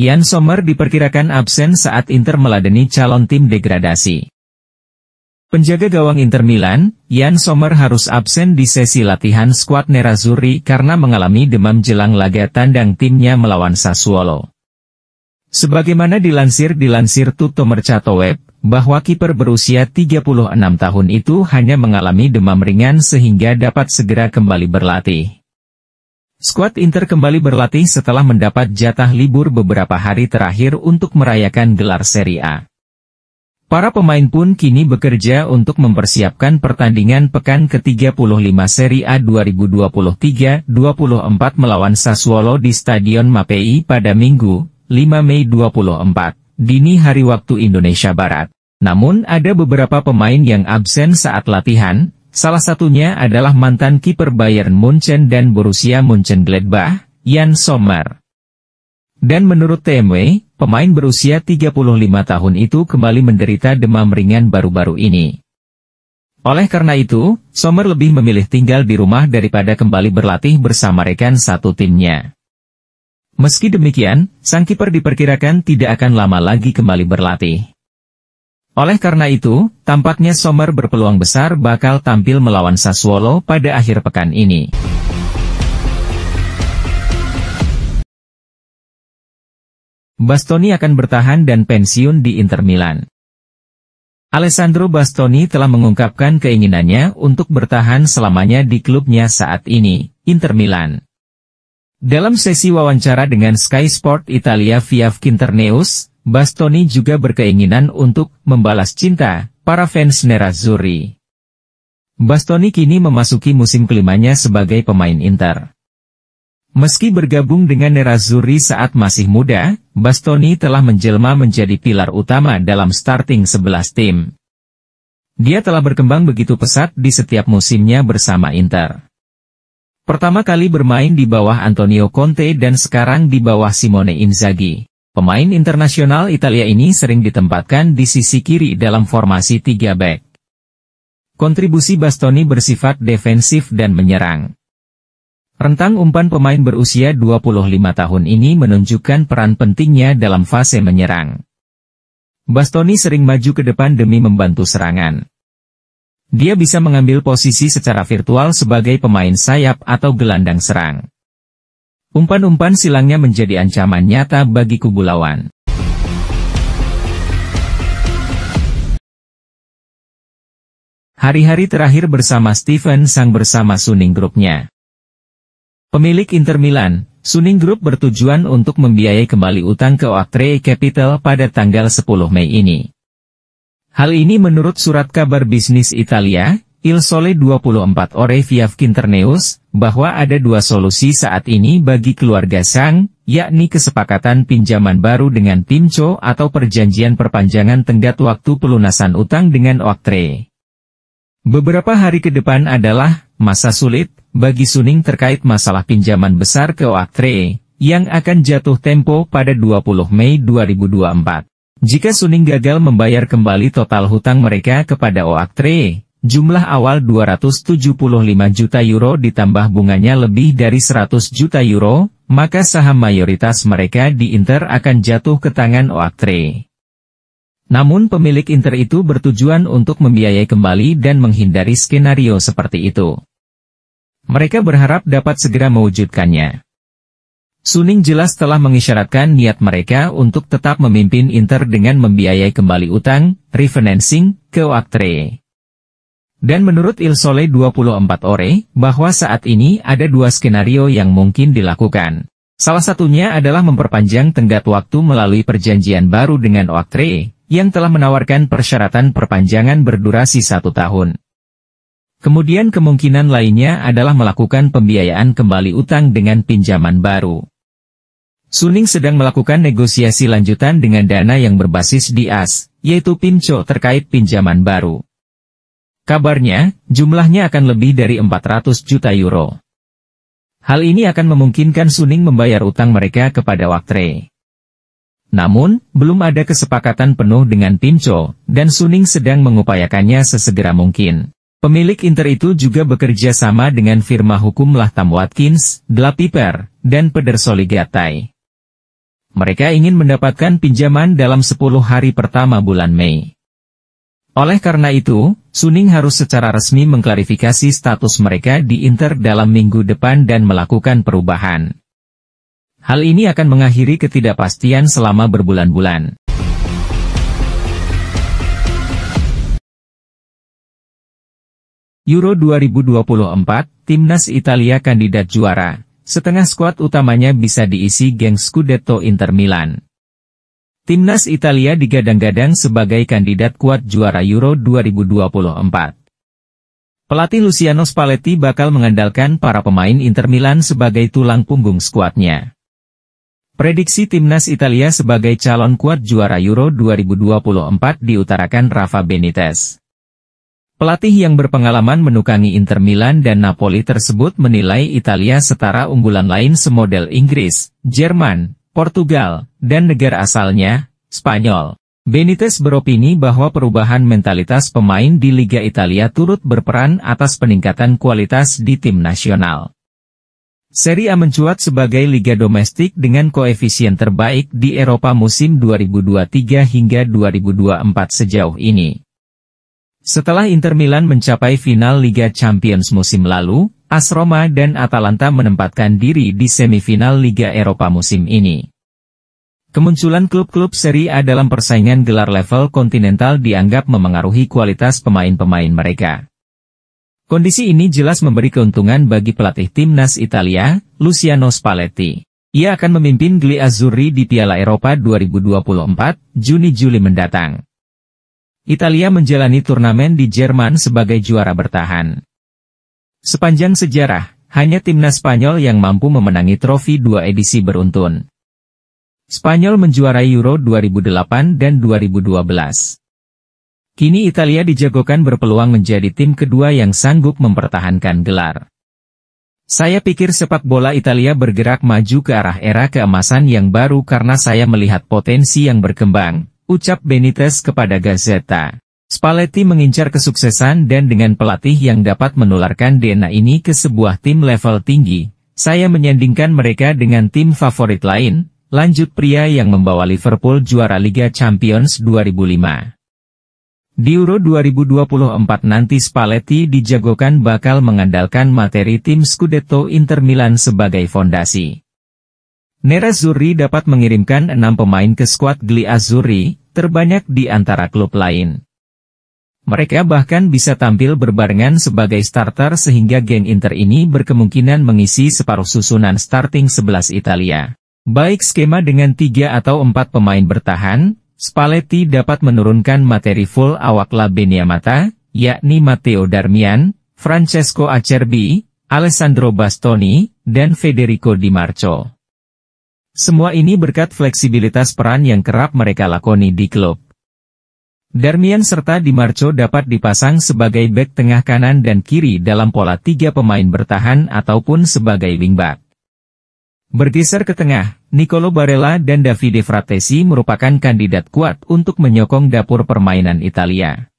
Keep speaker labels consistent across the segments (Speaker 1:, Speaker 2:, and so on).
Speaker 1: Yann Sommer diperkirakan absen saat Inter meladeni calon tim degradasi. Penjaga gawang Inter Milan, Yann Sommer harus absen di sesi latihan skuad Nerazzurri karena mengalami demam jelang laga tandang timnya melawan Sassuolo. Sebagaimana dilansir Tutto Mercato Web, bahwa kiper berusia 36 tahun itu hanya mengalami demam ringan sehingga dapat segera kembali berlatih. Skuad Inter kembali berlatih setelah mendapat jatah libur beberapa hari terakhir untuk merayakan gelar Serie A. Para pemain pun kini bekerja untuk mempersiapkan pertandingan pekan ke-35 Serie A 2023-24 melawan Sassuolo di Stadion Mapei pada Minggu, 5 Mei 24, dini hari waktu Indonesia Barat. Namun ada beberapa pemain yang absen saat latihan, salah satunya adalah mantan kiper Bayern Munchen dan Borussia Mönchengladbach, Yann Sommer. Dan menurut TMW, pemain berusia 35 tahun itu kembali menderita demam ringan baru-baru ini. Oleh karena itu, Sommer lebih memilih tinggal di rumah daripada kembali berlatih bersama rekan satu timnya. Meski demikian, sang kiper diperkirakan tidak akan lama lagi kembali berlatih. Oleh karena itu, tampaknya Sommer berpeluang besar bakal tampil melawan Sassuolo pada akhir pekan ini. Bastoni akan bertahan dan pensiun di Inter Milan. Alessandro Bastoni telah mengungkapkan keinginannya untuk bertahan selamanya di klubnya saat ini, Inter Milan. Dalam sesi wawancara dengan Sky Sport Italia via Internews, Bastoni juga berkeinginan untuk membalas cinta para fans Nerazzurri. Bastoni kini memasuki musim kelimanya sebagai pemain Inter. Meski bergabung dengan Nerazzurri saat masih muda, Bastoni telah menjelma menjadi pilar utama dalam starting 11 tim. Dia telah berkembang begitu pesat di setiap musimnya bersama Inter. Pertama kali bermain di bawah Antonio Conte dan sekarang di bawah Simone Inzaghi. Pemain internasional Italia ini sering ditempatkan di sisi kiri dalam formasi 3 back. Kontribusi Bastoni bersifat defensif dan menyerang. Rentang umpan pemain berusia 25 tahun ini menunjukkan peran pentingnya dalam fase menyerang. Bastoni sering maju ke depan demi membantu serangan. Dia bisa mengambil posisi secara virtual sebagai pemain sayap atau gelandang serang. Umpan-umpan silangnya menjadi ancaman nyata bagi kubu lawan. Hari-hari terakhir bersama Steven Sang bersama Suning Group-nya. Pemilik Inter Milan, Suning Group bertujuan untuk membiayai kembali utang ke Oaktree Capital pada tanggal 10 Mei ini. Hal ini menurut surat kabar bisnis Italia, Il Sole 24 Ore via Internews, bahwa ada dua solusi saat ini bagi keluarga Sang, yakni kesepakatan pinjaman baru dengan Pinco atau perjanjian perpanjangan tenggat waktu pelunasan utang dengan Oaktree. Beberapa hari ke depan adalah masa sulit bagi Suning terkait masalah pinjaman besar ke Oaktree, yang akan jatuh tempo pada 20 Mei 2024. Jika Suning gagal membayar kembali total hutang mereka kepada Oaktree, jumlah awal 275 juta euro ditambah bunganya lebih dari 100 juta euro, maka saham mayoritas mereka di Inter akan jatuh ke tangan Oaktree. Namun pemilik Inter itu bertujuan untuk membiayai kembali dan menghindari skenario seperti itu. Mereka berharap dapat segera mewujudkannya. Suning jelas telah mengisyaratkan niat mereka untuk tetap memimpin Inter dengan membiayai kembali utang, refinancing, ke Oaktree. Dan menurut Il Sole 24 Ore, bahwa saat ini ada dua skenario yang mungkin dilakukan. Salah satunya adalah memperpanjang tenggat waktu melalui perjanjian baru dengan Oaktree, yang telah menawarkan persyaratan perpanjangan berdurasi 1 tahun. Kemudian kemungkinan lainnya adalah melakukan pembiayaan kembali utang dengan pinjaman baru. Suning sedang melakukan negosiasi lanjutan dengan dana yang berbasis di AS, yaitu Pinco terkait pinjaman baru. Kabarnya, jumlahnya akan lebih dari 400 juta euro. Hal ini akan memungkinkan Suning membayar utang mereka kepada Oaktree. Namun, belum ada kesepakatan penuh dengan Pinco, dan Suning sedang mengupayakannya sesegera mungkin. Pemilik Inter itu juga bekerja sama dengan firma hukum Latham Watkins, Della Piper, dan Pedersoli Gattai. Mereka ingin mendapatkan pinjaman dalam 10 hari pertama bulan Mei. Oleh karena itu, Suning harus secara resmi mengklarifikasi status mereka di Inter dalam minggu depan dan melakukan perubahan. Hal ini akan mengakhiri ketidakpastian selama berbulan-bulan. Euro 2024, Timnas Italia kandidat juara. Setengah skuad utamanya bisa diisi geng Scudetto Inter Milan. Timnas Italia digadang-gadang sebagai kandidat kuat juara Euro 2024. Pelatih Luciano Spalletti bakal mengandalkan para pemain Inter Milan sebagai tulang punggung skuadnya. Prediksi Timnas Italia sebagai calon kuat juara Euro 2024 diutarakan Rafa Benitez. Pelatih yang berpengalaman menukangi Inter Milan dan Napoli tersebut menilai Italia setara unggulan lain semodel Inggris, Jerman, Portugal, dan negara asalnya, Spanyol. Benitez beropini bahwa perubahan mentalitas pemain di Liga Italia turut berperan atas peningkatan kualitas di tim nasional. Serie A mencuat sebagai liga domestik dengan koefisien terbaik di Eropa musim 2023 hingga 2024 sejauh ini. Setelah Inter Milan mencapai final Liga Champions musim lalu, AS Roma dan Atalanta menempatkan diri di semifinal Liga Eropa musim ini. Kemunculan klub-klub Serie A dalam persaingan gelar level kontinental dianggap memengaruhi kualitas pemain-pemain mereka. Kondisi ini jelas memberi keuntungan bagi pelatih Timnas Italia, Luciano Spalletti. Ia akan memimpin Gli Azzurri di Piala Eropa 2024, Juni-Juli mendatang. Italia menjalani turnamen di Jerman sebagai juara bertahan. Sepanjang sejarah, hanya timnas Spanyol yang mampu memenangi trofi 2 edisi beruntun. Spanyol menjuarai Euro 2008 dan 2012. Kini Italia dijagokan berpeluang menjadi tim kedua yang sanggup mempertahankan gelar. Saya pikir sepak bola Italia bergerak maju ke arah era keemasan yang baru karena saya melihat potensi yang berkembang, ucap Benitez kepada Gazzetta. Spalletti mengincar kesuksesan dan dengan pelatih yang dapat menularkan DNA ini ke sebuah tim level tinggi, saya menyandingkan mereka dengan tim favorit lain, lanjut pria yang membawa Liverpool juara Liga Champions 2005. Di Euro 2024 nanti Spalletti dijagokan bakal mengandalkan materi tim Scudetto Inter Milan sebagai fondasi. Nerazzurri dapat mengirimkan 6 pemain ke skuad Gli Azzurri, terbanyak di antara klub lain. Mereka bahkan bisa tampil berbarengan sebagai starter sehingga geng Inter ini berkemungkinan mengisi separuh susunan starting 11 Italia. Baik skema dengan 3 atau 4 pemain bertahan, Spalletti dapat menurunkan materi full awak La Beniamata, yakni Matteo Darmian, Francesco Acerbi, Alessandro Bastoni, dan Federico Di Marco. Semua ini berkat fleksibilitas peran yang kerap mereka lakoni di klub. Darmian serta Di Marco dapat dipasang sebagai bek tengah kanan dan kiri dalam pola 3 pemain bertahan ataupun sebagai wingback. Bergeser ke tengah, Nicolo Barella dan Davide Fratesi merupakan kandidat kuat untuk menyokong dapur permainan Italia.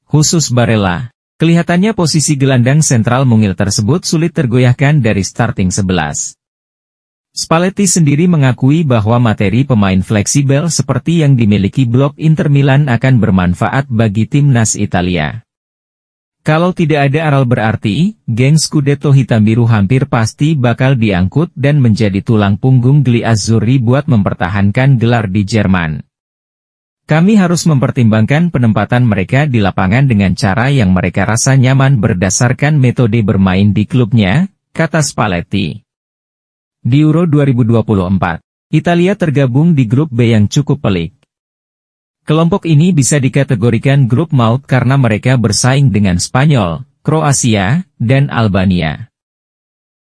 Speaker 1: Khusus Barella, kelihatannya posisi gelandang sentral mungil tersebut sulit tergoyahkan dari starting 11. Spalletti sendiri mengakui bahwa materi pemain fleksibel seperti yang dimiliki blok Inter Milan akan bermanfaat bagi timnas Italia. Kalau tidak ada aral berarti, geng Scudetto hitam biru hampir pasti bakal diangkut dan menjadi tulang punggung Gli Azzurri buat mempertahankan gelar di Jerman. Kami harus mempertimbangkan penempatan mereka di lapangan dengan cara yang mereka rasa nyaman berdasarkan metode bermain di klubnya, kata Spalletti. Di Euro 2024, Italia tergabung di grup B yang cukup pelik. Kelompok ini bisa dikategorikan grup maut karena mereka bersaing dengan Spanyol, Kroasia, dan Albania.